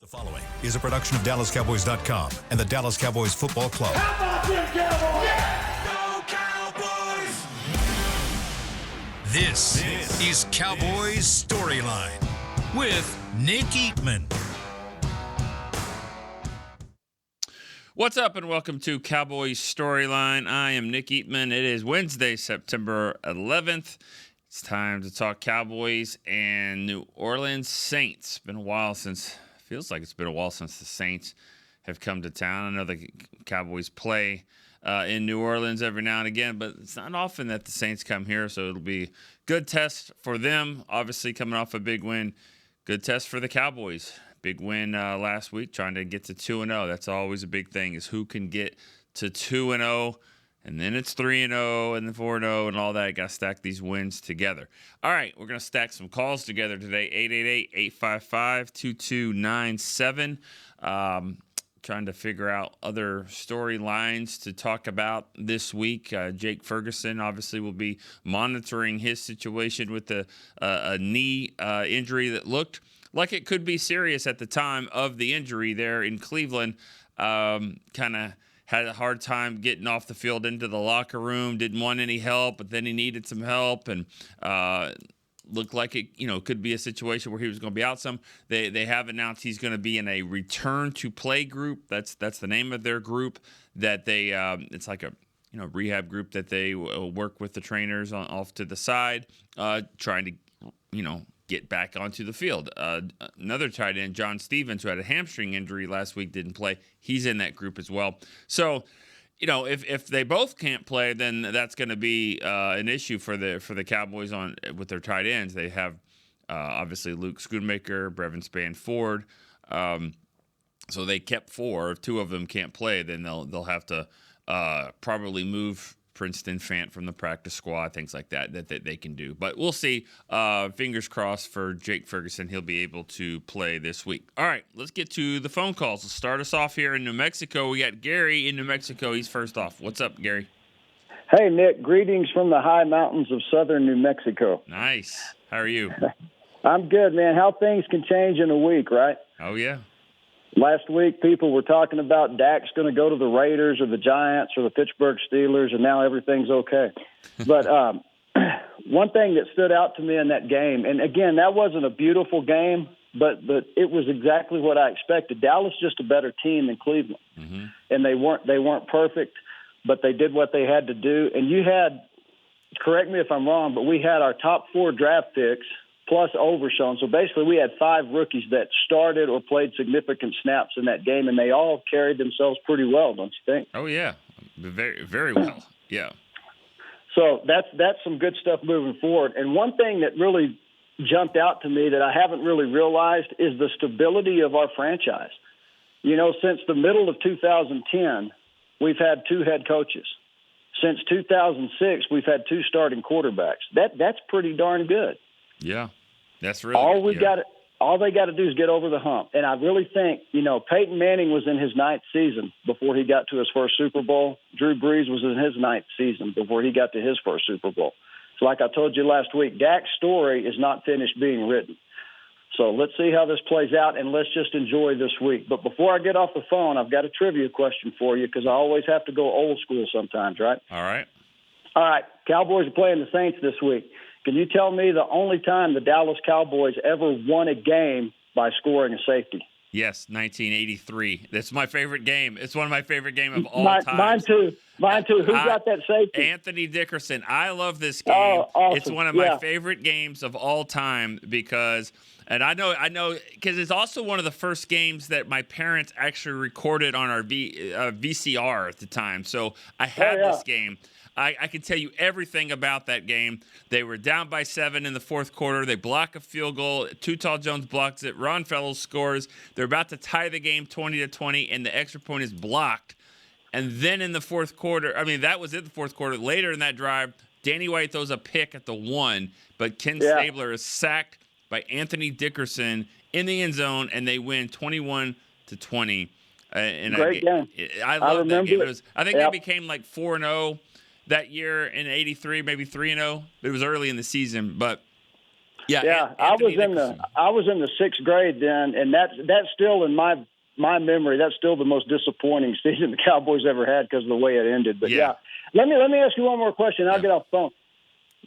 The following is a production of DallasCowboys.com and the Dallas Cowboys Football Club. How about them Cowboys? Yeah! Go Cowboys! This is Cowboys StoryLine with Nick Eatman. What's up, and welcome to Cowboys Storyline. I am Nick Eatman. It is Wednesday, September 11th. It's time to talk Cowboys and New Orleans Saints. Been a while since, feels like it's been a while since the Saints have come to town. I know the Cowboys play in New Orleans every now and again, but it's not often that the Saints come here, so it'll be a good test for them. Obviously, coming off a big win, good test for the Cowboys. Big win last week, trying to get to 2-0. That's always a big thing, is who can get to 2-0, and then it's 3-0 and then 4-0 and all that. Got to stack these wins together. All right, we're going to stack some calls together today. 888-855-2297. Trying to figure out other storylines to talk about this week. Jake Ferguson obviously will be monitoring his situation with a knee injury that looked like it could be serious at the time of the injury there in Cleveland. Kind of had a hard time getting off the field into the locker room, didn't want any help, but then he needed some help, and looked like it, could be a situation where he was going to be out some. They have announced he's going to be in a return to play group. That's the name of their group that they it's like a rehab group that they work with the trainers off to the side, trying to get back onto the field. Another tight end, John Stevens, who had a hamstring injury last week, didn't play. He's in that group as well. So, if they both can't play, then that's going to be an issue for the Cowboys with their tight ends. They have obviously Luke Schoonmaker, Brevin Spann-Ford. So they kept four. If two of them can't play, then they'll have to probably move Princeton Fant from the practice squad, things like that they can do. But we'll see. Fingers crossed for Jake Ferguson. He'll be able to play this week. All right, let's get to the phone calls. Let's start us off here in New Mexico. We got Gary in New Mexico. He's first off. What's up, Gary? Hey, Nick. Greetings from the high mountains of southern New Mexico. Nice. How are you? I'm good, man. How things can change in a week, right? Oh, yeah. Last week, people were talking about Dak's going to go to the Raiders or the Giants or the Pittsburgh Steelers, and now everything's okay. But one thing that stood out to me in that game, and again, that wasn't a beautiful game, but it was exactly what I expected. Dallas just a better team than Cleveland, and they weren't perfect, but they did what they had to do. And you had, correct me if I'm wrong, but we had our top 4 draft picks plus Overshown. So basically we had 5 rookies that started or played significant snaps in that game, and they all carried themselves pretty well, don't you think? Oh, yeah. Very, very well. Yeah. So that's some good stuff moving forward. And one thing that really jumped out to me that I haven't really realized is the stability of our franchise. Since the middle of 2010, we've had 2 head coaches. Since 2006, we've had 2 starting quarterbacks. That's pretty darn good. Yeah, that's really all they got to do is get over the hump. And I really think, Peyton Manning was in his 9th season before he got to his first Super Bowl. Drew Brees was in his 9th season before he got to his first Super Bowl. So like I told you last week, Dak's story is not finished being written. So let's see how this plays out, and let's just enjoy this week. But before I get off the phone, I've got a trivia question for you, because I always have to go old school sometimes, right? All right. Cowboys are playing the Saints this week. Can you tell me the only time the Dallas Cowboys ever won a game by scoring a safety? Yes, 1983. That's my favorite game. It's one of my favorite games of all time. Mine too. Who got that safety? Anthony Dickerson. I love this game. Oh, awesome. It's one of my favorite games of all time because I know, because it's also one of the first games that my parents actually recorded on our VCR at the time. So I had this game. I can tell you everything about that game. They were down by 7 in the fourth quarter. They block a field goal. Too Tall Jones blocks it. Ron Fellows scores. They're about to tie the game 20-20, and the extra point is blocked. And then in the fourth quarter, that was in the fourth quarter. Later in that drive, Danny White throws a pick at the 1, but Ken Stabler is sacked by Anthony Dickerson in the end zone, and they win 21-20. Great game. I love that game. I think they became like 4-0. That year in 83, maybe 3-0. It was early in the season, but Yeah. I was in the sixth grade then, and that's still in my memory. That's still the most disappointing season the Cowboys ever had because of the way it ended. But let me ask you one more question. I'll get off the phone.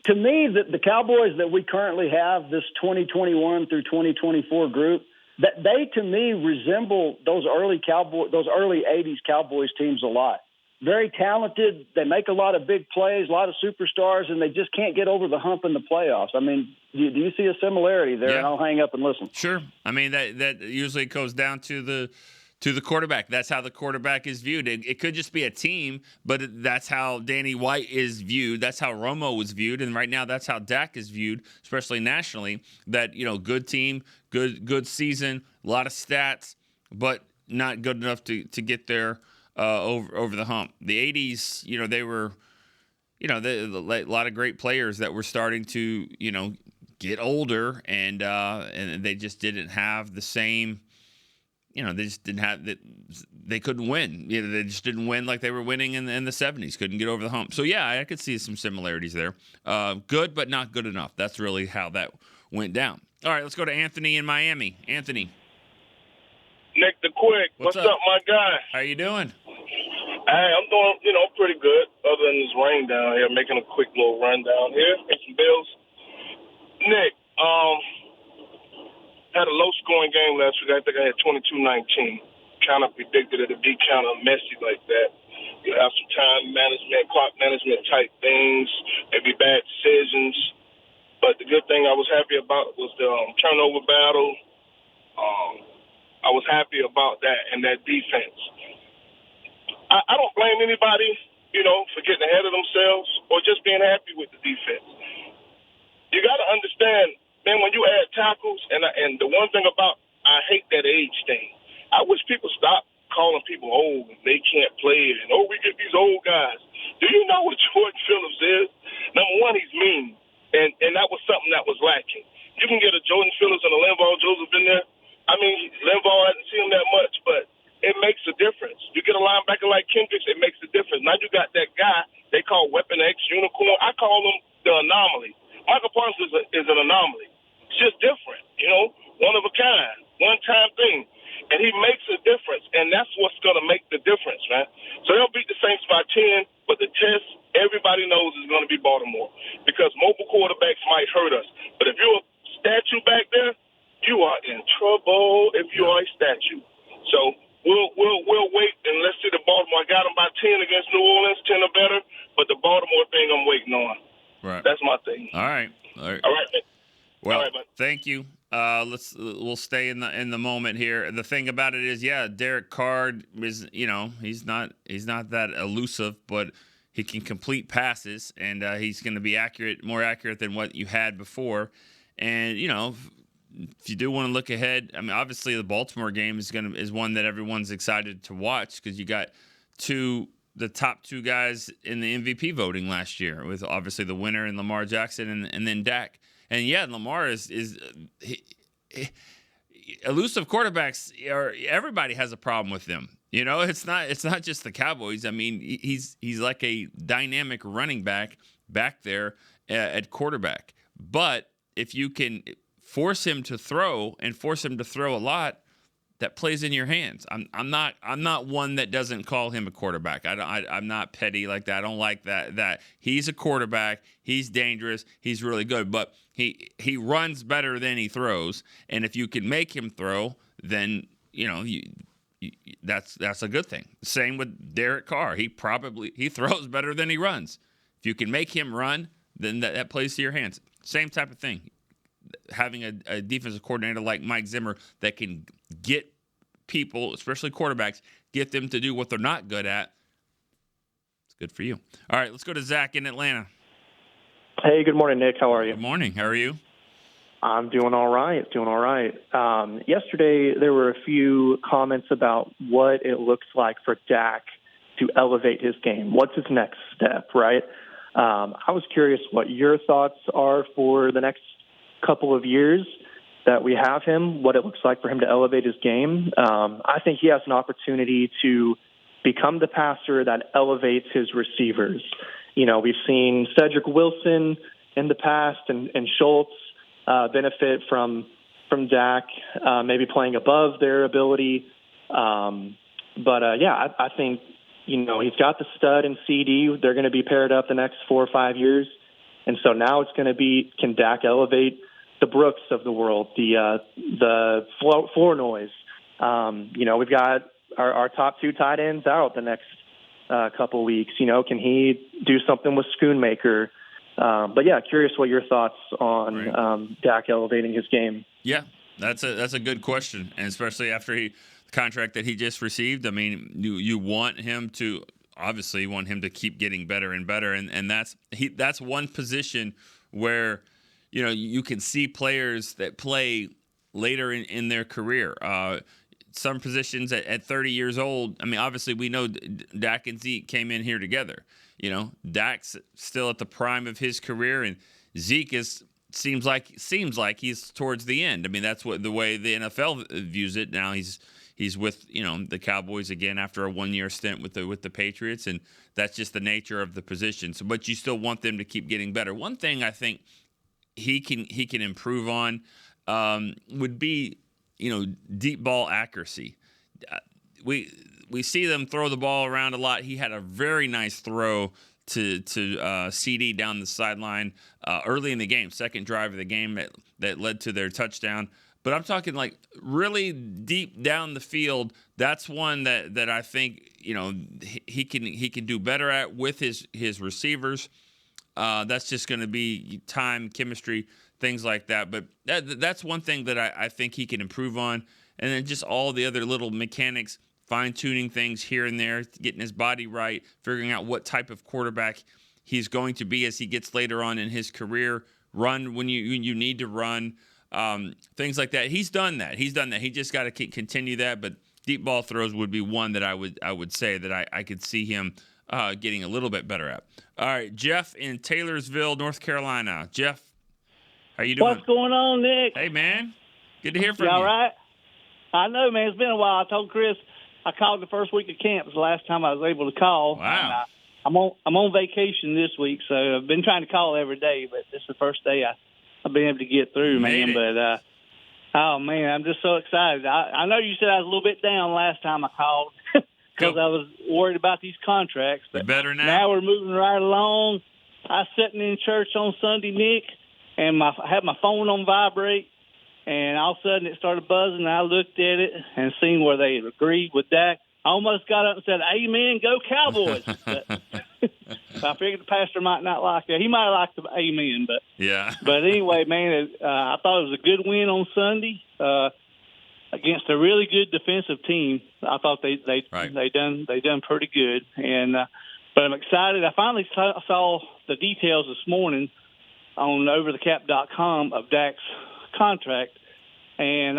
To me, the Cowboys that we currently have, this 2021 through 2024 group, that they to me resemble those early 80s Cowboys teams a lot. Very talented. They make a lot of big plays, a lot of superstars, and they just can't get over the hump in the playoffs. I mean, do you see a similarity there? And I'll hang up and listen. Sure. I mean, that usually goes down to the quarterback. That's how the quarterback is viewed. It could just be a team, but that's how Danny White is viewed. That's how Romo was viewed, and right now that's how Dak is viewed, especially nationally. That good team, good season, a lot of stats, but not good enough to get there. Over the hump. The 80s, they were, a lot of great players that were starting to, get older, and they just didn't have the same, they just didn't have that. They couldn't win. They just didn't win like they were winning in the 70s. Couldn't get over the hump. So yeah, I could see some similarities there. Good, but not good enough. That's really how that went down. All right, let's go to Anthony in Miami. Anthony. Nick the Quick. What's up, my guy? How you doing? Hey, I'm doing, pretty good, other than this rain down here, making a quick little run down here, pay some bills. Nick, had a low-scoring game last week. I think I had 22-19. Kind of predicted it to be kind of messy like that. You have some time management, clock management type things, maybe bad decisions. But the good thing I was happy about was the turnover battle. I was happy about that and that defense. I don't blame anybody, for getting ahead of themselves or just being happy with the defense. You got to understand, man, when you add tackles, and the one thing about, I hate that age thing. I wish people stop calling people old and they can't play it. And, we get these old guys. Do you know what Jordan Phillips is? Number one, he's mean. And that was something that was lacking. You can get a Jordan Phillips and a Linval Joseph in there. I mean, Linval hadn't seen him that much, but it makes a difference. You get a linebacker like Kendricks, it makes a difference. Now you got that guy they call Weapon X Unicorn. I call him the anomaly. Michael Parsons is an anomaly. It's just different, one of a kind, one-time thing. And he makes a difference, and that's what's going to make the difference, man. So they'll beat the Saints by 10, but the test, everybody knows, is going to be Baltimore because mobile quarterbacks might hurt us. But if you're a statue back there, you are in trouble if you are a statue. So we'll wait and let's see the Baltimore. I got them by 10 against New Orleans, 10 or better, but the Baltimore thing I'm waiting on. Right. That's my thing. All right. Well, all right, thank you. We'll stay in the moment here. The thing about it is, Derek Carr is, he's not that elusive, but he can complete passes, and he's going to be more accurate than what you had before. And if you do want to look ahead, I mean, obviously the Baltimore game is one that everyone's excited to watch because you got the top two guys in the MVP voting last year, with obviously the winner in Lamar Jackson and then Dak. And Lamar is elusive quarterbacks. Everybody has a problem with them. It's not just the Cowboys. I mean, he's like a dynamic running back there at quarterback. But if you can force him to throw a lot, that plays in your hands. I'm not one that doesn't call him a quarterback. I'm not petty like that. I don't like that he's a quarterback. He's dangerous. He's really good, but he runs better than he throws. And if you can make him throw, then that's a good thing. Same with Derek Carr. He throws better than he runs. If you can make him run, then that plays to your hands. Same type of thing. Having a defensive coordinator like Mike Zimmer that can get people, especially quarterbacks, get them to do what they're not good at, it's good for you. All right, let's go to Zach in Atlanta. Hey, good morning, Nick. How are you? Good morning. How are you? I'm doing all right. Yesterday, there were a few comments about what it looks like for Dak to elevate his game. What's his next step, right? I was curious what your thoughts are for the next couple of years that we have him, what it looks like for him to elevate his game. I think he has an opportunity to become the passer that elevates his receivers. We've seen Cedric Wilson in the past and Schultz. benefit from Dak, maybe playing above their ability. I think, he's got the stud in CD. They're going to be paired up the next 4 or 5 years. And so now it's going to be, can Dak elevate the Brooks of the world, the Flournoys? We've got our top 2 tight ends out the next couple weeks. Can he do something with Schoonmaker? Curious what your thoughts on Dak elevating his game. Yeah, that's a good question, and especially after the contract that he just received. I mean, you want him to keep getting better and better, and that's one position where you can see players that play later in their career. Some positions at 30 years old. I mean, obviously we know Dak and Zeke came in here together. Dak's still at the prime of his career, and Zeke seems like he's towards the end. I mean, that's the way the NFL views it. Now he's with the Cowboys again after a 1-year stint with the Patriots, and that's just the nature of the position. So, but you still want them to keep getting better. One thing I think he can improve on would be deep ball accuracy. We see them throw the ball around a lot. He had a very nice throw to CD down the sideline early in the game, second drive of the game that led to their touchdown. But I'm talking like really deep down the field. That's one that I think he can do better at with his receivers. That's just going to be time, chemistry, things like that. But that's one thing that I think he can improve on. And then just all the other little mechanics, fine-tuning things here and there, getting his body right, figuring out what type of quarterback he's going to be as he gets later on in his career, run when you need to run, things like that. He's done that. He just got to continue that. But deep ball throws would be one that I would say that I could see him getting a little bit better at. All right, Jeff in Taylorsville, North Carolina. Jeff, how you doing? What's going on, Nick? Hey, man. Good to hear from you. All right? I know, man. It's been a while. I told Chris I called the first week of camp. It was the last time I was able to call. Wow. And I'm on vacation this week, so I've been trying to call every day, but this is the first day I've been able to get through, man. But oh man, I'm just so excited. I know you said I was a little bit down last time I called because I was worried about these contracts. But better now. Now we're moving right along. I was sitting in church on Sunday, Nick, and I had my phone on vibrate. And all of a sudden it started buzzing, and I looked at it and seen where they agreed with Dak. I almost got up and said, "Amen, go Cowboys." But I figured the pastor might not like it. He might have liked the amen, but yeah. But anyway, man, I thought it was a good win on Sunday against a really good defensive team. I thought they done pretty good, and but I'm excited. I finally saw the details this morning on overthecap.com of Dak's contract, and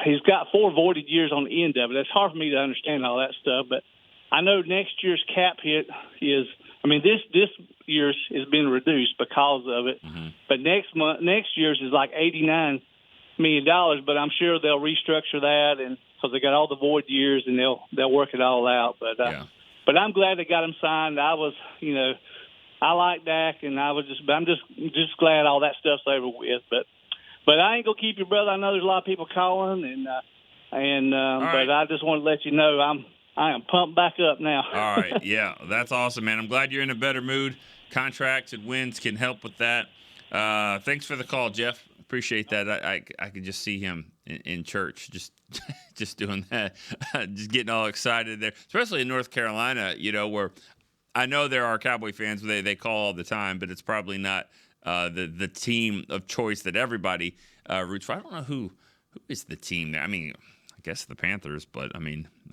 he's got 4 voided years on the end of it. It's hard for me to understand all that stuff, but I know next year's cap hit is, this year's has been reduced because of it, but next year's is like $89 million, but I'm sure they'll restructure that, and because they got all the void years, and they'll work it all out. But I'm glad they got him signed. I was, I like Dak, and I'm just glad all that stuff's over with, But I ain't gonna keep you, brother. I know there's a lot of people calling, but I just want to let you know I am pumped back up now. All right, yeah, that's awesome, man. I'm glad you're in a better mood. Contracts and wins can help with that. Thanks for the call, Jeff. Appreciate that. I could just see him in church, just doing that, just getting all excited there, especially in North Carolina. Where I know there are Cowboy fans. They call all the time, but it's probably not the team of choice that everybody roots for. I don't know who is the team there. I guess the Panthers, but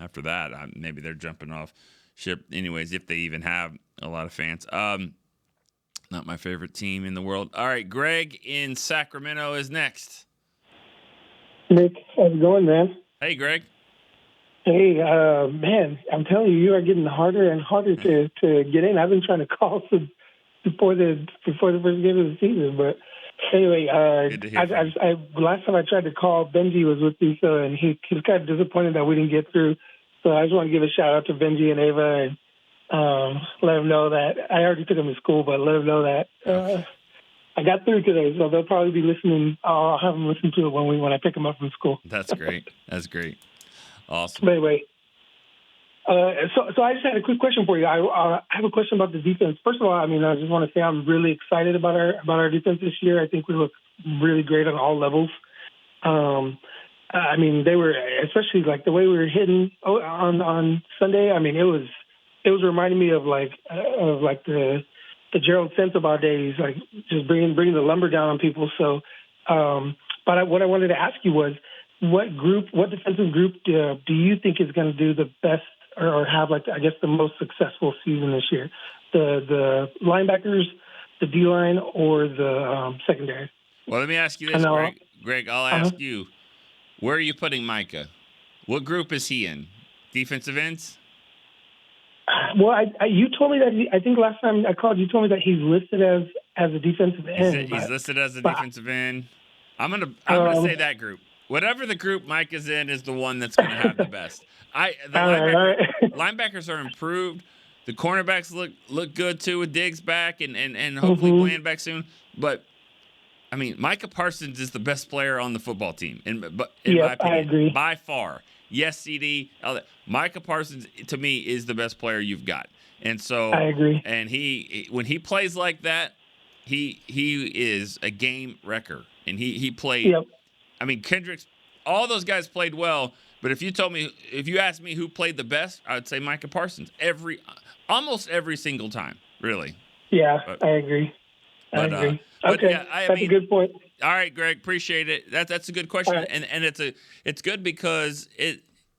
after that, maybe they're jumping off ship. Anyways, if they even have a lot of fans. Not my favorite team in the world. All right, Greg in Sacramento is next. Nick, how's it going, man? Hey, Greg. Hey, man, I'm telling you are getting harder and harder to get in. I've been trying to call since before the first game of the season, but anyway, last time I tried to call, Benji was with me, and he was kind of disappointed that we didn't get through. So I just want to give a shout out to Benji and Ava and let them know that I already took them to school, but let them know that I got through today, so they'll probably be listening. I'll have them listen to it when I pick them up from school. That's great. That's great. Awesome. But anyway, so I just had a quick question for you. I have a question about the defense. First of all, I mean, I just want to say I'm really excited about our defense this year. I think we look really great on all levels. I mean, they were, especially like the way we were hitting on Sunday. I mean, it was reminding me of the Gerald Sensabaugh days, like just bringing the lumber down on people. So, but what I wanted to ask you was, what defensive group do you think is going to do the best or have, like, I guess, the most successful season this year? The linebackers, the D-line, or the secondary? Well, let me ask you this, Greg. I'll ask you, where are you putting Micah? What group is he in? Defensive ends? Well, you told me that I think last time I called, you told me that he's listed as a defensive end. He's listed as a defensive end. I'm gonna say that group. Whatever the group Mike is in is the one that's gonna have the best. Linebackers are improved. The cornerbacks look good too with Diggs back and hopefully Bland back soon. But I mean, Micah Parsons is the best player on the football team, in my opinion, I agree. by far. Yes, CD. Micah Parsons to me is the best player you've got, and so I agree. And when he plays like that, he is a game wrecker, and he played. Yep. I mean, Kendricks, all those guys played well, but if you asked me who played the best, I would say Micah Parsons almost every single time, really. Yeah, I agree. I agree. Okay, yeah, that's a good point. All right, Greg, appreciate it. That's a good question, right. and it's good because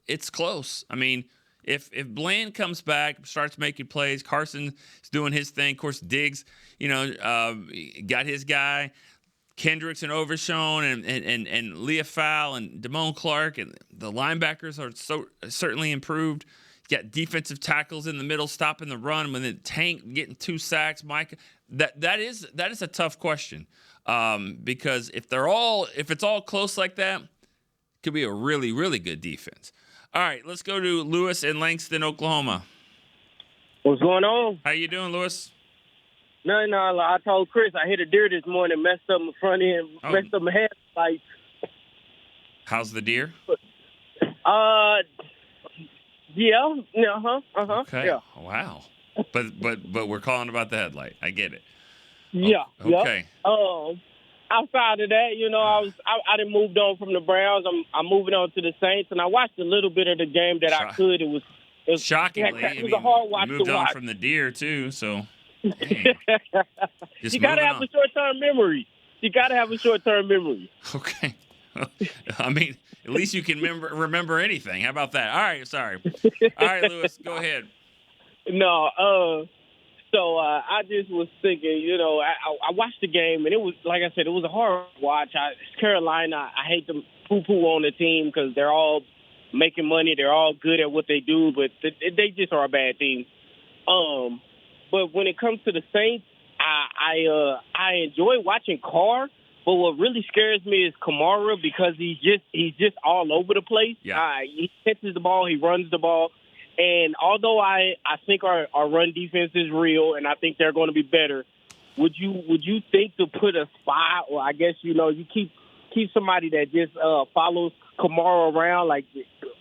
it's close. I mean, if Bland comes back, starts making plays, Carson's doing his thing. Of course, Diggs, got his guy. Kendricks and Overshown and Leofau and Damone Clark, and the linebackers are certainly improved. You got defensive tackles in the middle stopping the run, when the Tank getting 2 sacks. Mike, that is a tough question, because if it's all close like that, it could be a really, really good defense. All right, let's go to Lewis in Langston, Oklahoma. What's going on? How you doing, Lewis? No, I told Chris I hit a deer this morning, messed up my front end, messed up my headlights. How's the deer? Yeah, Okay. yeah. Wow. But we're calling about the headlight. I get it. Yeah. Okay. Yep. Outside of that, I done moved on from the Browns. I'm moving on to the Saints, and I watched a little bit of the game that I could. It was shockingly. It was a hard watch moved to watch. on from the deer too, so. You got to have a short-term memory. Okay. I mean, at least you can remember anything. How about that? All right, sorry. All right, Lewis, go ahead. No, so I just was thinking, I watched the game, and it was, like I said, it was a hard watch. Carolina, I hate to poo-poo on the team because they're all making money. They're all good at what they do, but they just are a bad team. But when it comes to the Saints, I enjoy watching Carr, but what really scares me is Kamara, because he's just all over the place. Yeah. He catches the ball, he runs the ball, and although I think our run defense is real, and I think they're going to be better, would you think to put a spy, or I guess you keep somebody that just follows Kamara around? Like,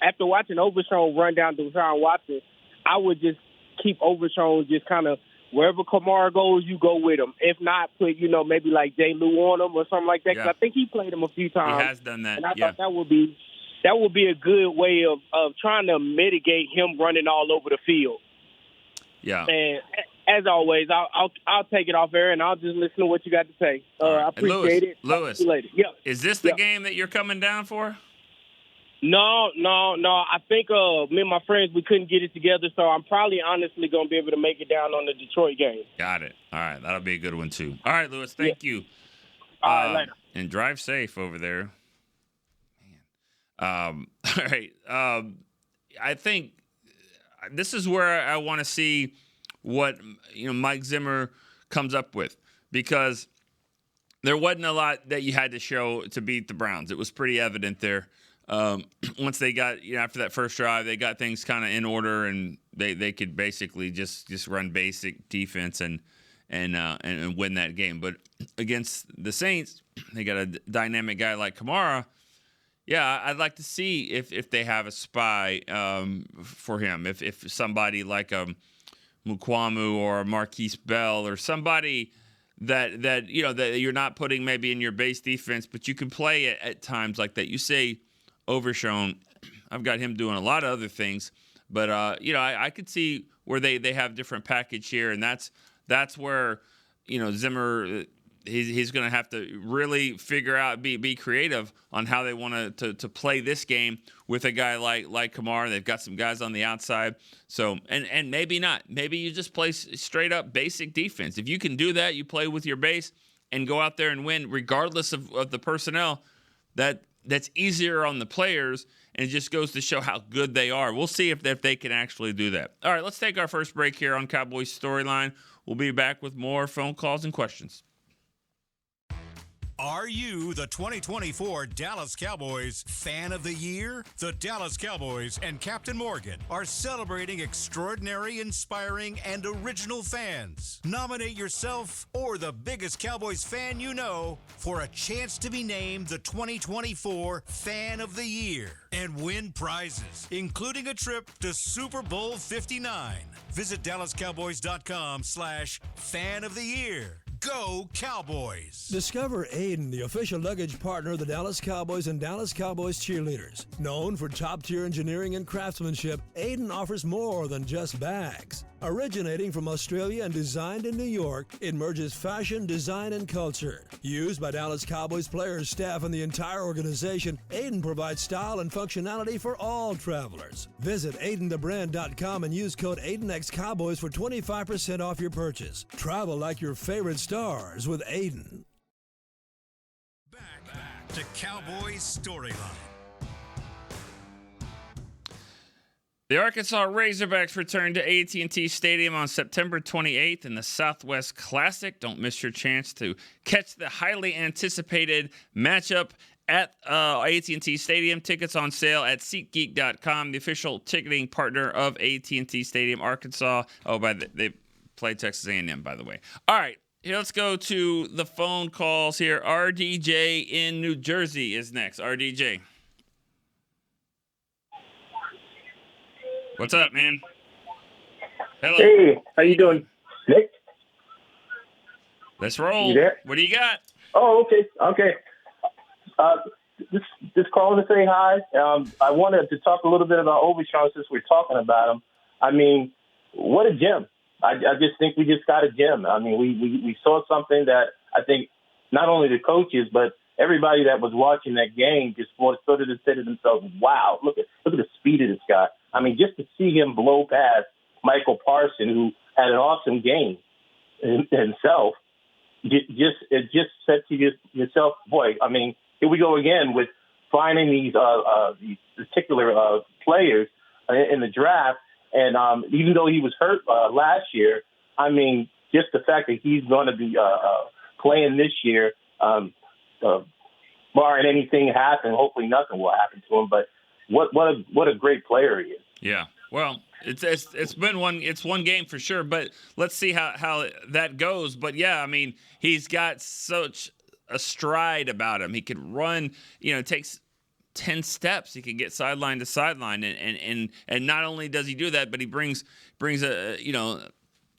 after watching Overshown run down Deshaun Watson, I would just keep Overshown just kind of wherever Kamara goes, you go with him. If not, put maybe like Jay Lou on him or something like that. Because I think he played him a few times. He has done that. And I thought that would be a good way of trying to mitigate him running all over the field. Yeah. And as always, I'll take it off air and I'll just listen to what you got to say. I appreciate it. Lewis, yeah. Is this the game that you're coming down for? No. I think me and my friends, we couldn't get it together, so I'm probably honestly going to be able to make it down on the Detroit game. Got it. All right, that'll be a good one too. All right, Lewis, thank you. All right, later. And drive safe over there. Man. All right. I think this is where I want to see what Mike Zimmer comes up with, because there wasn't a lot that you had to show to beat the Browns. It was pretty evident there. Once they got, after that first drive, they got things kind of in order, and they could basically just run basic defense and and win that game. But against the Saints, they got a dynamic guy like Kamara. Yeah, I'd like to see if they have a spy for him. If somebody like Mukwamu or Marquise Bell or somebody that you're not putting maybe in your base defense, but you can play it at times like that. You say Overshown, I've got him doing a lot of other things, but I could see where they have different package here, and that's where Zimmer. He's going to have to really figure out, be creative on how they want to play this game with a guy like Kamara. They've got some guys on the outside. So, and maybe not. Maybe you just play straight up basic defense. If you can do that, you play with your base and go out there and win regardless of the personnel. That's easier on the players, and it just goes to show how good they are. We'll see if they can actually do that. All right, let's take our first break here on Cowboys Storyline. We'll be back with more phone calls and questions. Are you the 2024 Dallas Cowboys Fan of the Year? The Dallas Cowboys and Captain Morgan are celebrating extraordinary, inspiring, and original fans. Nominate yourself or the biggest Cowboys fan you know for a chance to be named the 2024 Fan of the Year and win prizes, including a trip to Super Bowl 59. Visit DallasCowboys.com/Fan of the Year. Go Cowboys! Discover Aiden, the official luggage partner of the Dallas Cowboys and Dallas Cowboys cheerleaders. Known for top-tier engineering and craftsmanship, Aiden offers more than just bags. Originating from Australia and designed in New York, it merges fashion, design, and culture. Used by Dallas Cowboys players, staff, and the entire organization, Aiden provides style and functionality for all travelers. Visit AidenTheBrand.com and use code AidenXCowboys for 25% off your purchase. Travel like your favorite stars with Aiden. Back to Cowboys Storyline. The Arkansas Razorbacks return to AT&T Stadium on September 28th in the Southwest Classic. Don't miss your chance to catch the highly anticipated matchup at AT&T Stadium. Tickets on sale at SeatGeek.com, the official ticketing partner of AT&T Stadium, Arkansas. They play Texas A&M, by the way. All right, here, let's go to the phone calls here. RDJ in New Jersey is next. RDJ. What's up, man? Hello. Hey, how you doing, Nick? Let's roll. You there? What do you got? Oh, okay. Just calling to say hi. I wanted to talk a little bit about Overshown since we're talking about him. I mean, what a gem. I just think we just got a gem. I mean, we saw something that I think not only the coaches, but everybody that was watching that game just sort of said to themselves, wow, look at the speed of this guy. I mean, just to see him blow past Michael Parsons, who had an awesome game himself, it just said to yourself, boy, I mean, here we go again with finding these particular players in the draft. And even though he was hurt last year, I mean, just the fact that he's going to be playing this year, barring anything happen, hopefully nothing will happen to him. But what a great player he is. Yeah. Well, it's been one game for sure, but let's see how that goes. But yeah, I mean, he's got such a stride about him. He could run, it takes 10 steps. He can get sideline to sideline, and not only does he do that, but he brings the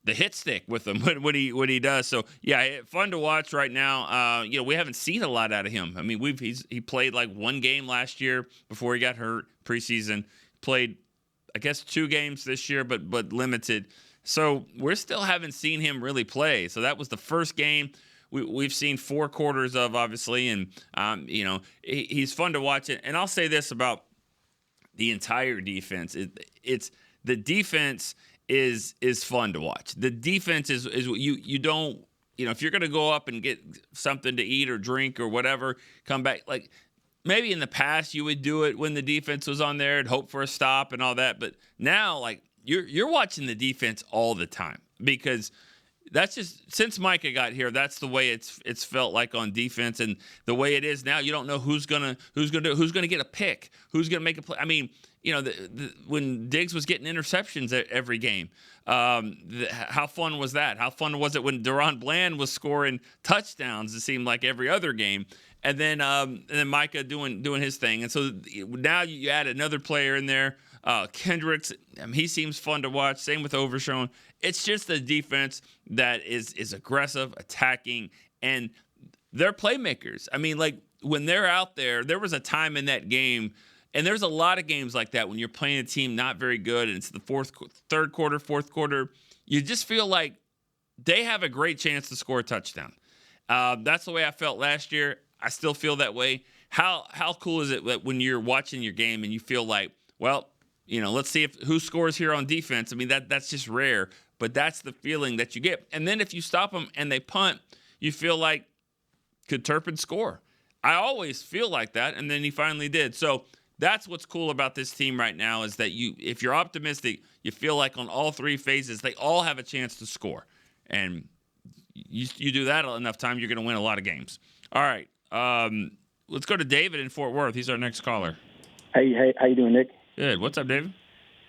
hit stick with him when he does. So yeah, fun to watch right now. We haven't seen a lot out of him. I mean, he played like one game last year before he got hurt preseason. Played, I guess, 2 games this year, but limited. So we're still haven't seen him really play. So that was the first game we've seen 4 quarters of, obviously, and he's fun to watch. And I'll say this about the entire defense: it's the defense is fun to watch. The defense is you don't, if you're going to go up and get something to eat or drink or whatever, come back, like maybe in the past you would do it when the defense was on there and hope for a stop and all that, but now like you're watching the defense all the time because that's just since Micah got here, that's the way it's felt like on defense, and the way it is now. You don't know who's gonna get a pick, who's gonna make a play. I mean, when Diggs was getting interceptions every game, how fun was that? How fun was it when Deron Bland was scoring touchdowns? It seemed like every other game. And then Micah doing his thing. And so now you add another player in there. Kendricks, he seems fun to watch. Same with Overshown. It's just a defense that is aggressive, attacking, and they're playmakers. I mean, like when they're out there, there was a time in that game, and there's a lot of games like that when you're playing a team not very good, and it's the third quarter, fourth quarter. You just feel like they have a great chance to score a touchdown. That's the way I felt last year. I still feel that way. How cool is it that when you're watching your game and you feel like, well, let's see who scores here on defense. I mean, that's just rare, but that's the feeling that you get. And then if you stop them and they punt, you feel like, could Turpin score? I always feel like that, and then he finally did. So that's what's cool about this team right now is that if you're optimistic, you feel like on all three phases, they all have a chance to score. And you do that enough time, you're going to win a lot of games. All right. Let's go to David in Fort Worth. He's our next caller. Hey, how you doing, Nick? Good. What's up, David?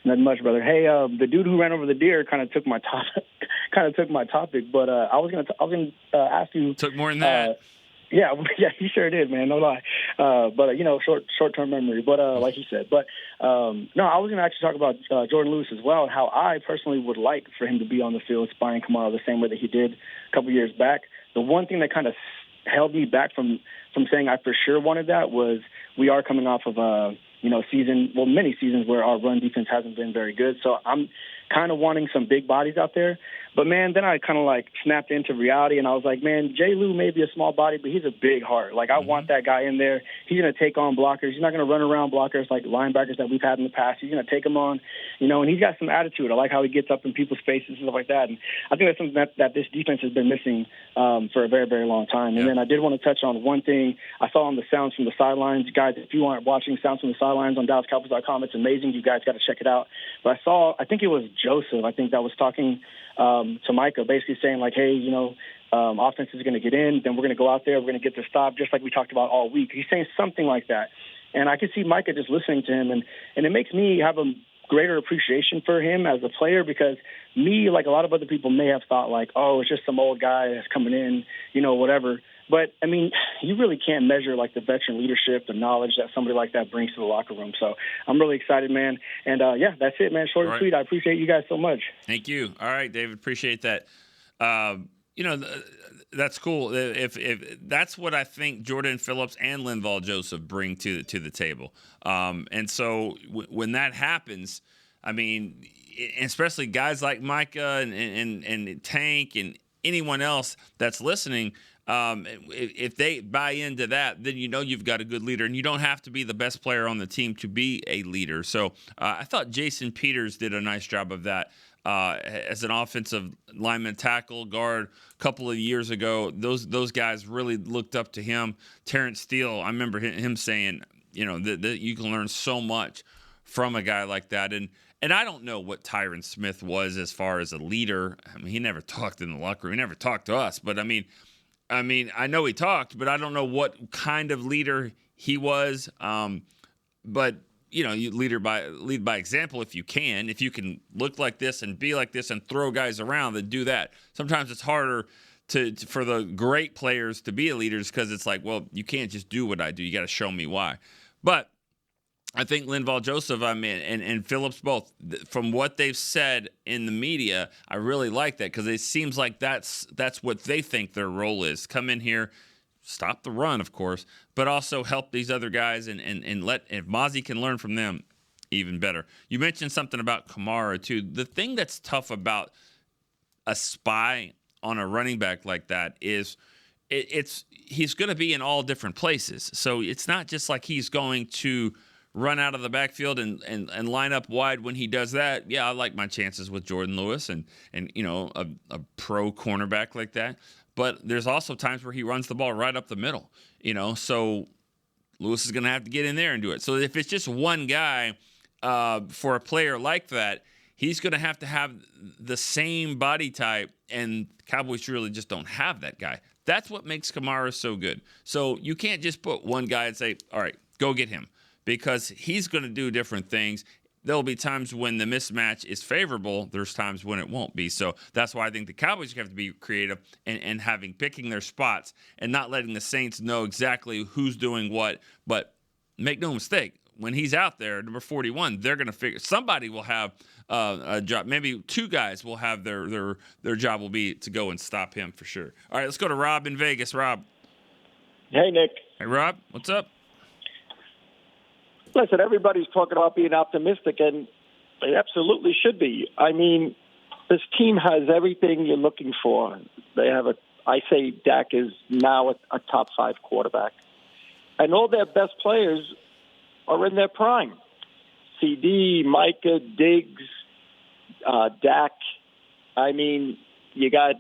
Nothing much, brother. Hey, the dude who ran over the deer kind of took my topic. But I was gonna ask you. Took more than that. Yeah, he sure did, man. No lie. But short-term memory. But like you said. But no, I was gonna actually talk about Jordan Lewis as well, and how I personally would like for him to be on the field spying Kamara the same way that he did a couple years back. The one thing that kind of held me back from saying I for sure wanted that was we are coming off of many seasons where our run defense hasn't been very good. So I'm kind of wanting some big bodies out there. But, man, then I kind of, snapped into reality, and I was like, man, Jay Lou may be a small body, but he's a big heart. I want that guy in there. He's going to take on blockers. He's not going to run around blockers like linebackers that we've had in the past. He's going to take them on, and he's got some attitude. I like how he gets up in people's faces and stuff like that. And I think that's something that this defense has been missing for a very, very long time. And then I did want to touch on one thing I saw on the Sounds from the Sidelines. Guys, if you aren't watching Sounds from the Sidelines on DallasCowboys.com, it's amazing. You guys got to check it out. But I think it was Joseph, that was talking to Micah, basically saying hey, offense is going to get in, then we're going to go out there, we're going to get the stop, just like we talked about all week. He's saying something like that. And I could see Micah just listening to him, and it makes me have a greater appreciation for him as a player, because me, like a lot of other people, may have thought oh, it's just some old guy that's coming in, whatever. But, I mean, you really can't measure, the veteran leadership, the knowledge that somebody like that brings to the locker room. So I'm really excited, man. And, that's it, man. Short and sweet. I appreciate you guys so much. Thank you. All right, David. Appreciate that. That's cool. If that's what I think Jordan Phillips and Linval Joseph bring to the table. And so when that happens, I mean, especially guys like Micah and Tank and anyone else that's listening, if they buy into that, then you've got a good leader, and you don't have to be the best player on the team to be a leader. So I thought Jason Peters did a nice job of that as an offensive lineman, tackle, guard. A couple of years ago, those guys really looked up to him. Terrence Steele, I remember him saying, that you can learn so much from a guy like that. And I don't know what Tyron Smith was as far as a leader. I mean, he never talked in the locker room. He never talked to us. But, I mean, I know he talked, but I don't know what kind of leader he was. But, you lead by example if you can. If you can look like this and be like this and throw guys around, then do that. Sometimes it's harder for the great players to be leaders because it's well, you can't just do what I do. You got to show me why. But I think Linval Joseph, and Phillips both, from what they've said in the media, I really like that because it seems like that's what they think their role is. Come in here, stop the run, of course, but also help these other guys and if Mozzie can learn from them, even better. You mentioned something about Kamara, too. The thing that's tough about a spy on a running back like that is he's going to be in all different places. So it's not just like he's going to run out of the backfield and line up wide when he does that. Yeah, I like my chances with Jordan Lewis and a pro cornerback like that. But there's also times where he runs the ball right up the middle, so Lewis is going to have to get in there and do it. So if it's just one guy for a player like that, he's going to have the same body type, and Cowboys really just don't have that guy. That's what makes Kamara so good. So you can't just put one guy and say, all right, go get him, because he's going to do different things. There'll be times when the mismatch is favorable. There's times when it won't be. So that's why I think the Cowboys have to be creative and picking their spots and not letting the Saints know exactly who's doing what. But make no mistake, when he's out there, number 41, they're going to figure – somebody will have a job. Maybe two guys will have their job will be to go and stop him for sure. All right, let's go to Rob in Vegas. Rob. Hey, Nick. Hey, Rob. What's up? Listen, everybody's talking about being optimistic, and they absolutely should be. I mean, this team has everything you're looking for. They have I say Dak is now a top 5 quarterback. And all their best players are in their prime. CD, Micah, Diggs, Dak. I mean, you got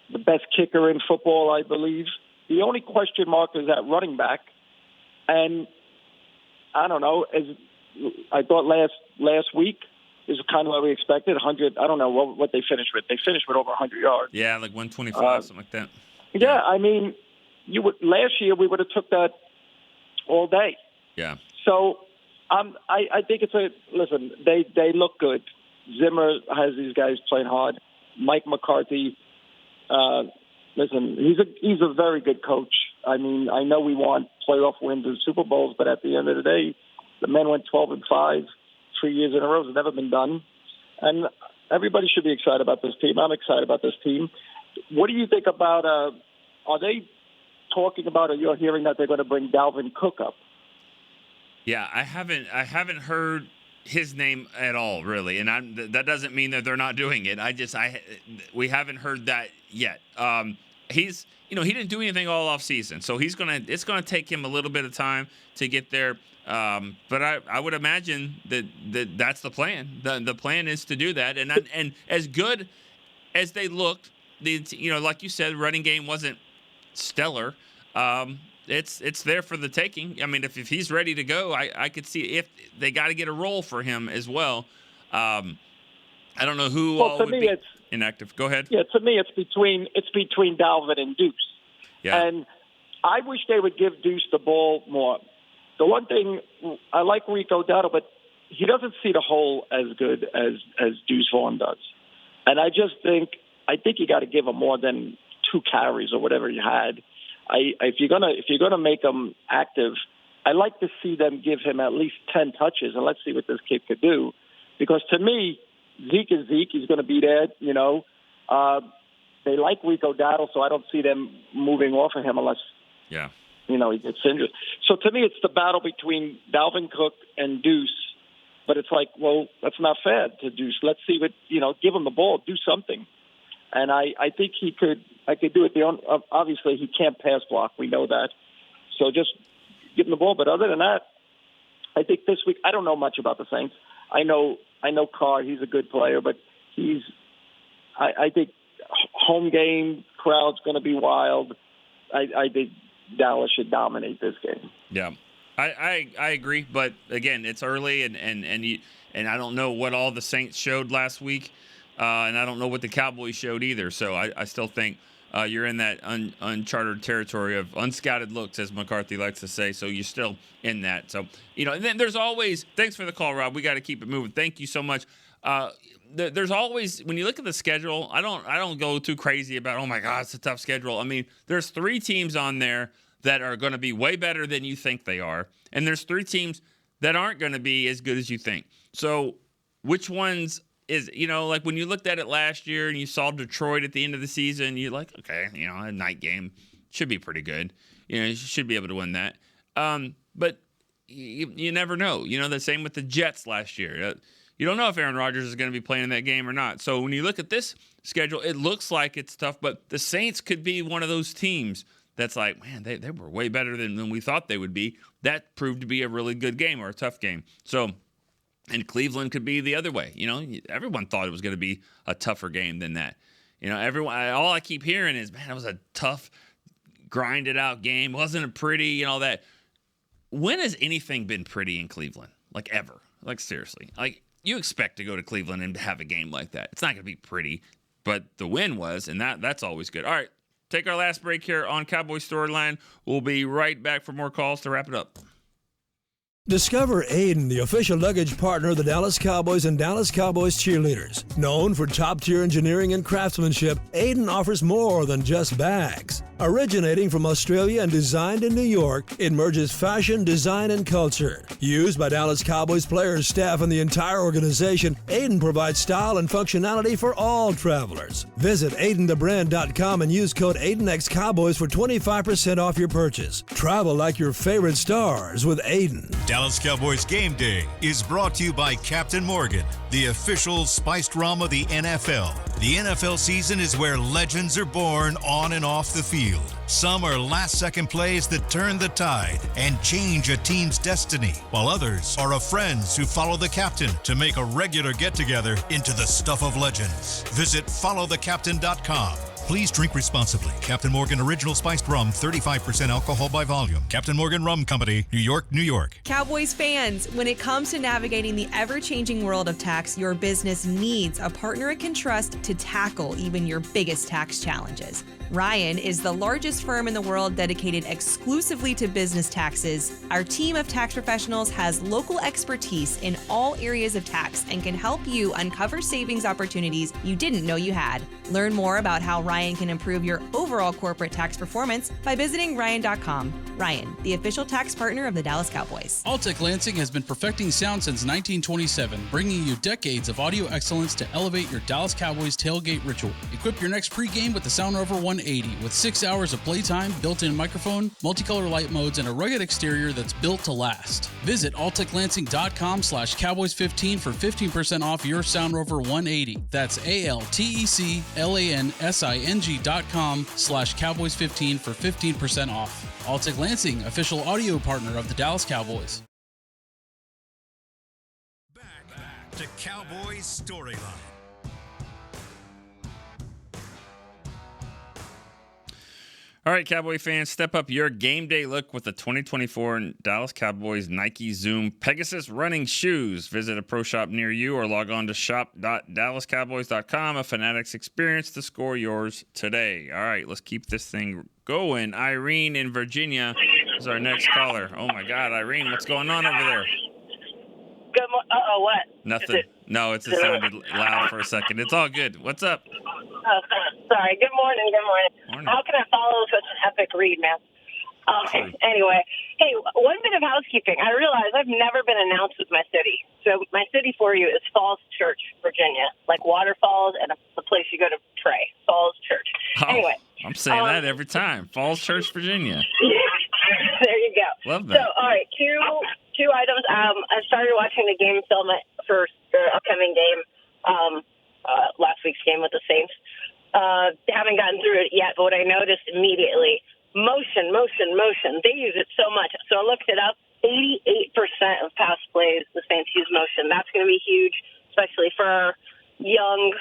the best kicker in football, I believe. The only question mark is at running back. And I don't know, as I thought last week is kind of what we expected, 100. I don't know what they finished with. They finished with over 100 yards. Yeah, like 125, something like that. Yeah, I mean, last year we would have took that all day. Yeah. So I think listen, they look good. Zimmer has these guys playing hard. Mike McCarthy, listen, he's a very good coach. I mean, I know we want playoff wins and Super Bowls, but at the end of the day, the men went 12-5 3 years in a row. It's never been done. And everybody should be excited about this team. I'm excited about this team. What do you think about, are they talking about, or you're hearing that they're going to bring Dalvin Cook up? Yeah, I haven't heard his name at all, really. And that doesn't mean that they're not doing it. We haven't heard that yet. He didn't do anything all off season, so it's gonna take him a little bit of time to get there. But I would imagine that's the plan. The plan is to do that, and as good as they looked, like you said, running game wasn't stellar. It's there for the taking. I mean, if he's ready to go, I could see if they got to get a role for him as well. I don't know who would be inactive. Go ahead. Yeah, to me, it's between Dalvin and Deuce. Yeah. And I wish they would give Deuce the ball more. The one thing, I like Rico Dowdle, but he doesn't see the hole as good as Deuce Vaughn does. And I think you got to give him more than 2 carries or whatever he had. If you're gonna make him active, I like to see them give him at least 10 touches, and let's see what this kid could do. Because to me, Zeke is Zeke. He's going to be there, They like Rico Dowdle, so I don't see them moving off of him unless, he gets injured. So to me, it's the battle between Dalvin Cook and Deuce. But it's like, well, that's not fair to Deuce. Let's see what, give him the ball, do something. And I think I could do it. Obviously, he can't pass block. We know that. So just give him the ball. But other than that, I think this week, I don't know much about the Saints. I know Carr, he's a good player, but I think home game crowd's going to be wild. I think Dallas should dominate this game. Yeah, I agree, but again, it's early, and I don't know what all the Saints showed last week, and I don't know what the Cowboys showed either. So I still think you're in that uncharted territory of unscouted looks, as McCarthy likes to say. So you're still in that. So and then there's always. Thanks for the call, Rob. We got to keep it moving. Thank you so much. There's always, when you look at the schedule, I don't go too crazy about, oh my God, it's a tough schedule. I mean, there's 3 teams on there that are going to be way better than you think they are, and there's 3 teams that aren't going to be as good as you think. So which ones is, like when you looked at it last year and you saw Detroit at the end of the season, you're like, okay, a night game should be pretty good. You should be able to win that. But you never know. The same with the Jets last year. You don't know if Aaron Rodgers is going to be playing in that game or not. So when you look at this schedule, it looks like it's tough, but the Saints could be one of those teams that's like, man, they were way better than we thought they would be. That proved to be a really good game or a tough game. So, and Cleveland could be the other way. Everyone thought it was going to be a tougher game than that. All I keep hearing is, man, it was a tough, grinded out game. Wasn't it pretty and all that. When has anything been pretty in Cleveland? Like ever? Like seriously? Like you expect to go to Cleveland and have a game like that. It's not going to be pretty, but the win was, and that's always good. All right, take our last break here on Cowboys Storyline. We'll be right back for more calls to wrap it up. Discover Aiden, the official luggage partner of the Dallas Cowboys and Dallas Cowboys cheerleaders. Known for top-tier engineering and craftsmanship, Aiden offers more than just bags. Originating from Australia and designed in New York, it merges fashion, design, and culture. Used by Dallas Cowboys players, staff, and the entire organization, Aiden provides style and functionality for all travelers. Visit AidenTheBrand.com and use code AidenXCowboys for 25% off your purchase. Travel like your favorite stars with Aiden. Dallas Cowboys Game Day is brought to you by Captain Morgan, the official spiced rum of the NFL. The NFL season is where legends are born on and off the field. Some are last-second plays that turn the tide and change a team's destiny, while others are of friends who follow the captain to make a regular get-together into the stuff of legends. Visit followthecaptain.com. Please drink responsibly. Captain Morgan Original Spiced Rum, 35% alcohol by volume. Captain Morgan Rum Company, New York, New York. Cowboys fans, when it comes to navigating the ever-changing world of tax, your business needs a partner it can trust to tackle even your biggest tax challenges. Ryan is the largest firm in the world dedicated exclusively to business taxes. Our team of tax professionals has local expertise in all areas of tax and can help you uncover savings opportunities you didn't know you had. Learn more about how Ryan can improve your overall corporate tax performance by visiting Ryan.com. Ryan, the official tax partner of the Dallas Cowboys. Altec Lansing has been perfecting sound since 1927, bringing you decades of audio excellence to elevate your Dallas Cowboys tailgate ritual. Equip your next pregame with the Sound Rover 180 with 6 hours of playtime, built-in microphone, multicolor light modes, and a rugged exterior that's built to last. Visit AltecLansing.com/Cowboys15 for 15% off your Sound Rover 180. That's AltecLansing.com/Cowboys15 for 15% off. Altec Lansing, official audio partner of the Dallas Cowboys. Back to Cowboys Storyline. All right, Cowboy fans, step up your game day look with the 2024 Dallas Cowboys Nike Zoom Pegasus running shoes. Visit a pro shop near you or log on to shop.dallascowboys.com. A Fanatics experience to score yours today. All right, let's keep this thing going. Irene in Virginia is our next caller. Oh, my God, Irene, what's going on over there? Good morning. Uh-oh, what? Nothing. No, it just sounded loud for a second. It's all good. What's up? Oh, sorry. Good morning. Good morning. How can I follow such an epic read, man? Anyway, hey, one bit of housekeeping. I realize I've never been announced with my city. So my city for you is Falls Church, Virginia, like waterfalls and the place you go to pray, Falls Church. Oh, anyway. I'm saying that every time. Falls Church, Virginia. There you go. Love that. So, all right, two items. I started watching the game film for the upcoming game, last week's game with the Saints. Haven't gotten through it yet, but what I noticed immediately, motion. They use it so much. So I looked it up. 88% of pass plays, the Saints use motion. That's going to be huge, especially for young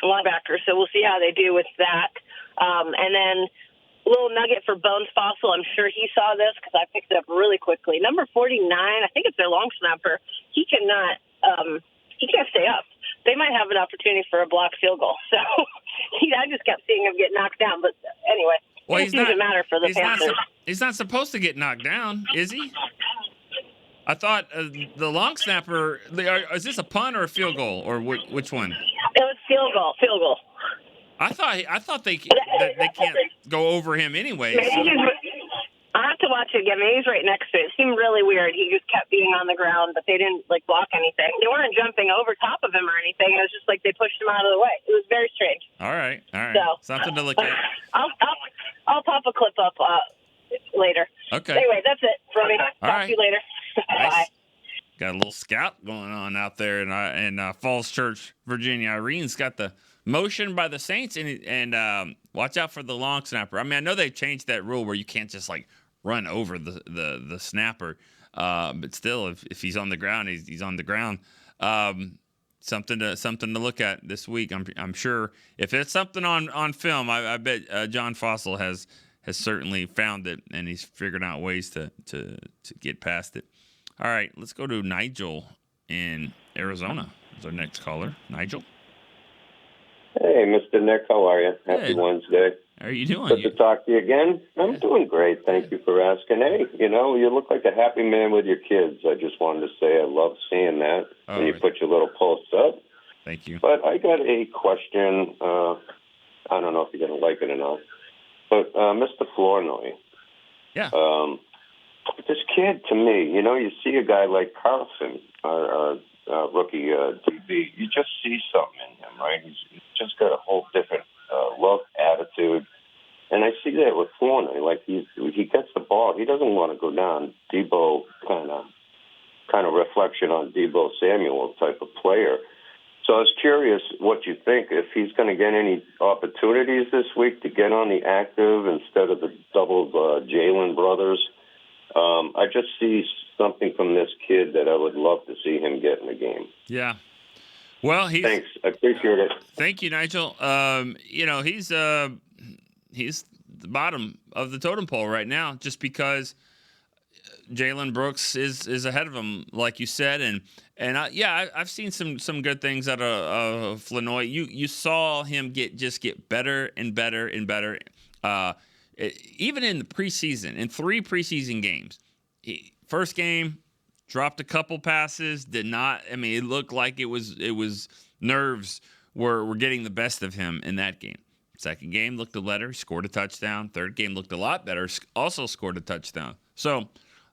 linebackers. So we'll see how they do with that. And then a little nugget for Bones Fossil. I'm sure he saw this because I picked it up really quickly. Number 49, I think it's their long snapper. He can't stay up. They might have an opportunity for a blocked field goal. So I just kept seeing him get knocked down. But anyway, it doesn't matter for the Panthers. He's not supposed to get knocked down, is he? I thought the long snapper, is this a punt or a field goal, or which one? It was field goal. I thought they can't go over him anyway. I have to watch it again. Maybe he's right next to it. It seemed really weird. He just kept being on the ground, but they didn't block anything. They weren't jumping over top of him or anything. It was just like they pushed him out of the way. It was very strange. All right. So, something to look at. I'll pop a clip up later. Okay. Anyway, that's it for me. All Talk to you later. Nice. Bye. Got a little scout going on out there in Falls Church, Virginia. Irene's got the motion by the Saints, and watch out for the long snapper. I mean, I know they've changed that rule where you can't just run over the snapper, but still, if he's on the ground, he's on the ground. Something to look at this week. I'm sure if it's something on film, I bet John Fossil has certainly found it, and he's figured out ways to get past it. All right, let's go to Nigel in Arizona. Is our next caller, Nigel. Hey, Mr. Nick, how are you? Happy Good. Wednesday. How are you doing? Good to talk to you again. I'm doing great. Thank you for asking. Hey, you look like a happy man with your kids. I just wanted to say I love seeing that when you put your little posts up. Thank you. But I got a question. I don't know if you're going to like it or not. But Mr. Flournoy. Yeah. This kid, to me, you see a guy like Carlson, our rookie DB, you just see something in him, right? He's just got a whole different look, attitude. And I see that with Flournoy. Like, he gets the ball. He doesn't want to go down Debo kind of reflection on Debo Samuel type of player. So I was curious what you think, if he's going to get any opportunities this week to get on the active instead of the double Jalen brothers. I just see something from this kid that I would love to see him get in the game. Yeah. Well, thanks. I appreciate it. Thank you, Nigel. He's the bottom of the totem pole right now, just because Jalen Brooks is ahead of him, like you said, and I've seen some good things out of Flournoy. You saw him get better and better and better. Even in the preseason, in 3 preseason games, first game dropped a couple passes. Did not. I mean, it looked like it was nerves were getting the best of him in that game. Second game looked a better. Scored a touchdown. Third game looked a lot better. Also scored a touchdown. So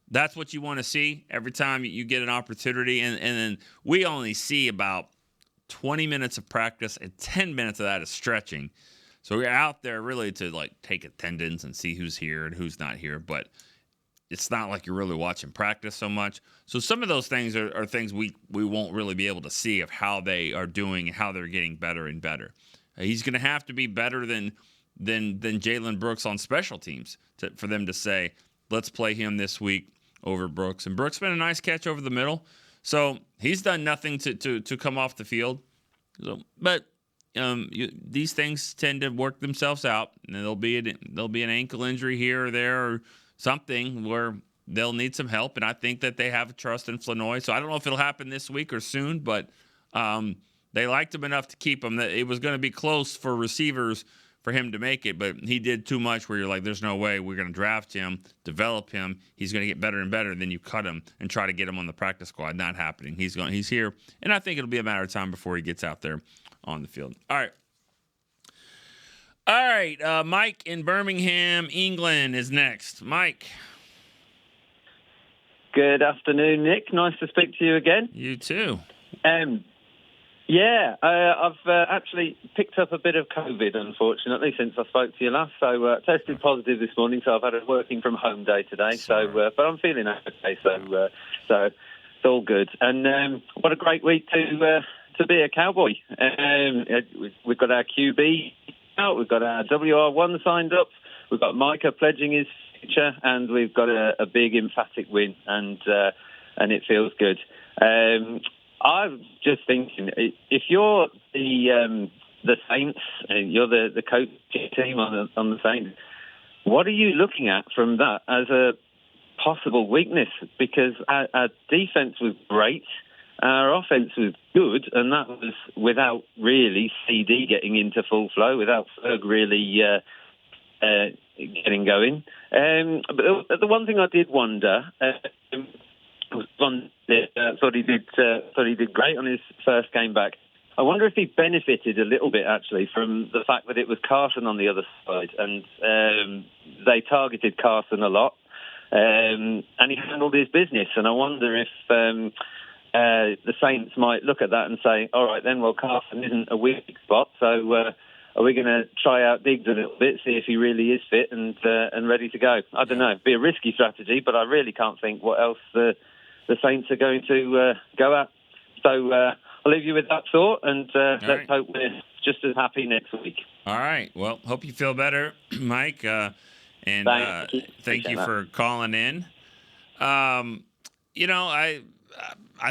that's what you want to see every time you get an opportunity. And then we only see about 20 minutes of practice, and 10 minutes of that is stretching. So we're out there really to take attendance and see who's here and who's not here, but it's not like you're really watching practice so much. So some of those things are things we won't really be able to see of how they are doing and how they're getting better and better. He's going to have to be better than Jalen Brooks on special teams for them to say, let's play him this week over Brooks. And Brooks been a nice catch over the middle, so he's done nothing to come off the field. So, but these things tend to work themselves out, and there'll be an ankle injury here or there or something where they'll need some help, and I think that they have trust in Flournoy. So I don't know if it'll happen this week or soon, but they liked him enough to keep him. That it was going to be close for receivers for him to make it, but he did too much where you're like, there's no way we're going to draft him, develop him. He's going to get better and better. Then you cut him and try to get him on the practice squad. Not happening. He's here, and I think it'll be a matter of time before he gets out there on the field. All right. Mike in Birmingham, England is next. Mike. Good afternoon, Nick. Nice to speak to you again. You too. I've actually picked up a bit of COVID, unfortunately, since I spoke to you last. So tested positive this morning, so I've had a working from home day today. But I'm feeling okay, so it's all good. And what a great week to be a Cowboy. We've got our QB out, we've got our WR1 signed up, we've got Micah pledging his future, and we've got a big emphatic win, and it feels good. I'm just thinking, if you're the Saints, and you're the coaching team on the Saints, what are you looking at from that as a possible weakness? Because our defense was great, our offense was good, and that was without really CD getting into full flow, without Ferg really getting going. But the one thing I did wonder. Thought he did great on his first game back. I wonder if he benefited a little bit actually from the fact that it was Carson on the other side, and they targeted Carson a lot, and he handled his business. And I wonder if the Saints might look at that and say, "All right, then, well, Carson isn't a weak spot, so are we going to try out Diggs a little bit, see if he really is fit and ready to go?" I don't know. It'd be a risky strategy, but I really can't think what else the Saints are going to go at. So I'll leave you with that thought, and let's hope we're just as happy next week. All right. Well, hope you feel better, Mike. And thank you for calling in. I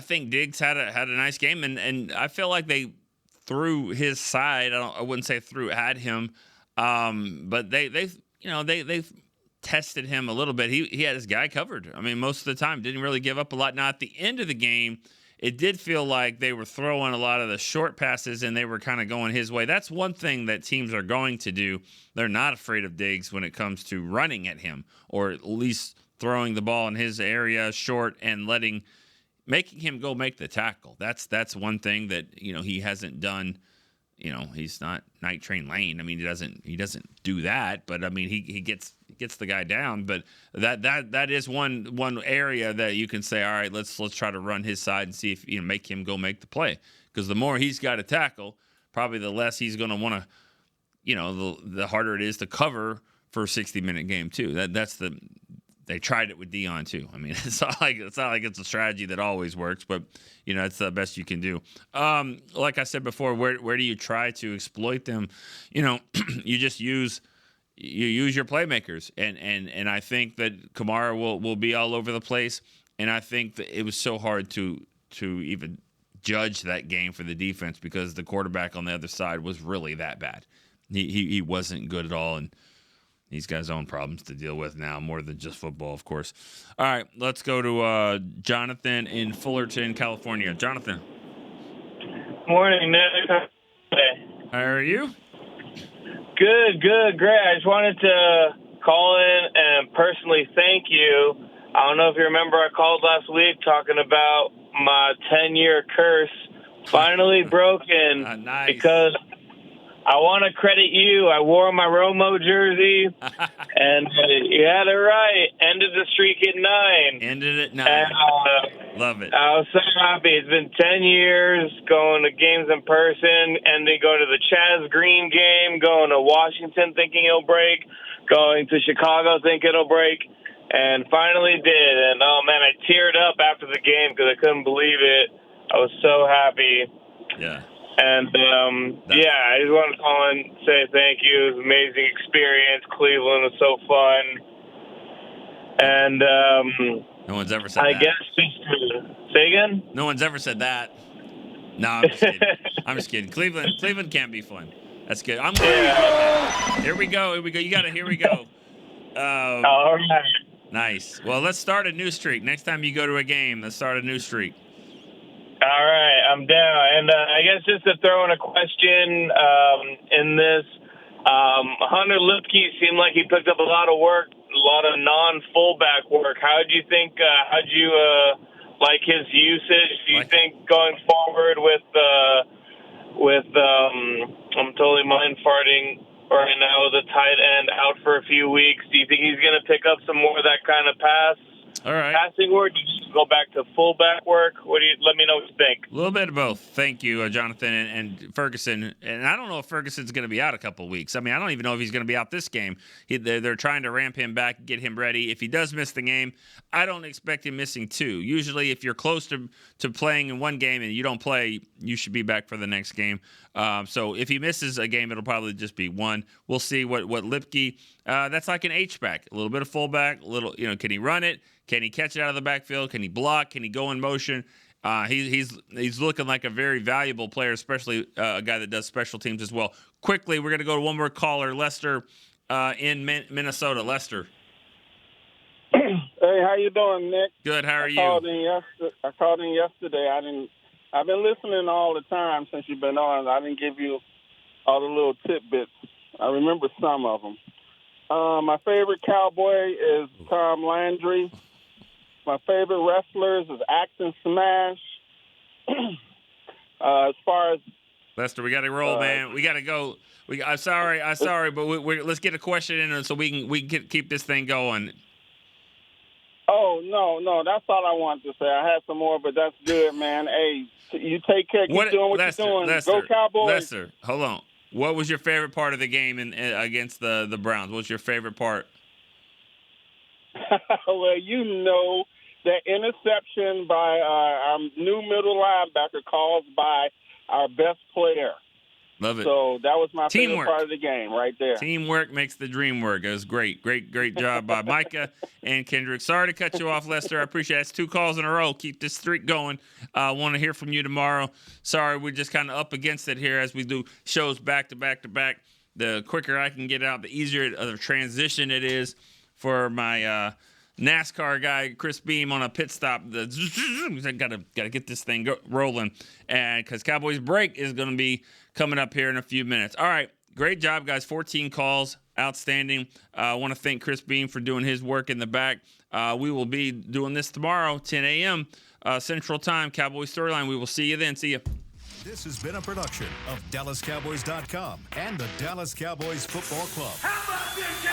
think Diggs had a nice game, and I feel like they threw his side. I wouldn't say threw at him, but they tested him a little bit. He had his guy covered. I mean, most of the time, didn't really give up a lot. Now, at the end of the game, it did feel like they were throwing a lot of the short passes and they were kind of going his way. That's one thing that teams are going to do. They're not afraid of Diggs when it comes to running at him, or at least throwing the ball in his area short and making him go make the tackle. That's one thing that, he hasn't done. He's not Night Train Lane. I mean, he doesn't do that, but I mean, he gets the guy down. But that is one area that you can say, all right, let's try to run his side and see if make him go make the play. Because the more he's got to tackle, probably the less he's going to want to, the harder it is to cover for a 60-minute game too. They tried it with Dion too. I mean, it's not like it's a strategy that always works, but it's the best you can do. Like I said before, where do you try to exploit them? You just use your playmakers, and I think that Kamara will be all over the place, and I think that it was so hard to even judge that game for the defense because the quarterback on the other side was really that bad. He wasn't good at all, and he's got his own problems to deal with now, more than just football, of course. All right, let's go to Jonathan in Fullerton, California. Jonathan. Morning, Nick. How are you? Good, great. I just wanted to call in and personally thank you. I don't know if you remember, I called last week talking about my 10-year curse finally broken. Nice. Because I want to credit you. I wore my Romo jersey, and you had it right. Ended the streak at 9. Ended at 9. And, love it. I was so happy. It's been 10 years going to games in person, and then go to the Chaz Green game, going to Washington thinking it'll break, going to Chicago thinking it'll break, and finally did. And, oh, man, I teared up after the game because I couldn't believe it. I was so happy. Yeah. And, I just want to call and say thank you. It was an amazing experience. Cleveland was so fun. And no one's ever said I that. guess say again? No one's ever said that. No, I'm just kidding. I'm just kidding. Cleveland can't be fun. That's good. I'm glad. Here we go. You got it. Here we go. All right. Nice. Well, let's start a new streak. Next time you go to a game, let's start a new streak. All right, I'm down. And I guess just to throw in a question in this, Hunter Lipke seemed like he picked up a lot of work, a lot of non-fullback work. How do you think, like his usage? Do you think going forward with I'm totally mind farting right now, the tight end out for a few weeks, do you think he's going to pick up some more of that kind of passing work? Do you just go back to fullback work? Let me know what you think. A little bit of both. Thank you, Jonathan and Ferguson. And I don't know if Ferguson's going to be out a couple of weeks. I mean, I don't even know if he's going to be out this game. They're trying to ramp him back, get him ready. If he does miss the game, I don't expect him missing 2. Usually, if you're close to playing in one game and you don't play, you should be back for the next game. So if he misses a game, it'll probably just be 1. We'll see what Lipke. That's like an H-back, a little bit of fullback, can he run it? Can he catch it out of the backfield? Can he block? Can he go in motion? He's looking like a very valuable player, especially a guy that does special teams as well. Quickly, we're going to go to one more caller, Lester in Minnesota. Lester. Hey, how you doing, Nick? Good. How are you? I called in yesterday. I've been listening all the time since you've been on. I didn't give you all the little tidbits. I remember some of them. My favorite Cowboy is Tom Landry. My favorite wrestlers is Axe and Smash. As far as Lester, we got to roll, man. We got to go. I'm sorry, but let's get a question in so we can keep this thing going. Oh no, that's all I wanted to say. I had some more, but that's good, man. Hey, you take care. Keep doing what you're doing. Go Cowboys. Lester, hold on. What was your favorite part of the game against the Browns? What was your favorite part? Well, that interception by our new middle linebacker caused by our best player. Love it. So that was my favorite part of the game right there. Teamwork makes the dream work. It was great. Great job by Micah and Kendrick. Sorry to cut you off, Lester. I appreciate it. It's 2 calls in a row. Keep this streak going. I want to hear from you tomorrow. Sorry, we're just kind of up against it here as we do shows back to back to back. The quicker I can get out, the easier of a transition it is for my NASCAR guy Chris Beam on a pit stop. Got to get this thing rolling, and because Cowboys break is going to be coming up here in a few minutes. All right, great job, guys. 14 calls, outstanding. I want to thank Chris Beam for doing his work in the back. We will be doing this tomorrow, 10 a.m. Central Time. Cowboys Storyline. We will see you then. See you. This has been a production of DallasCowboys.com and the Dallas Cowboys Football Club. How about this,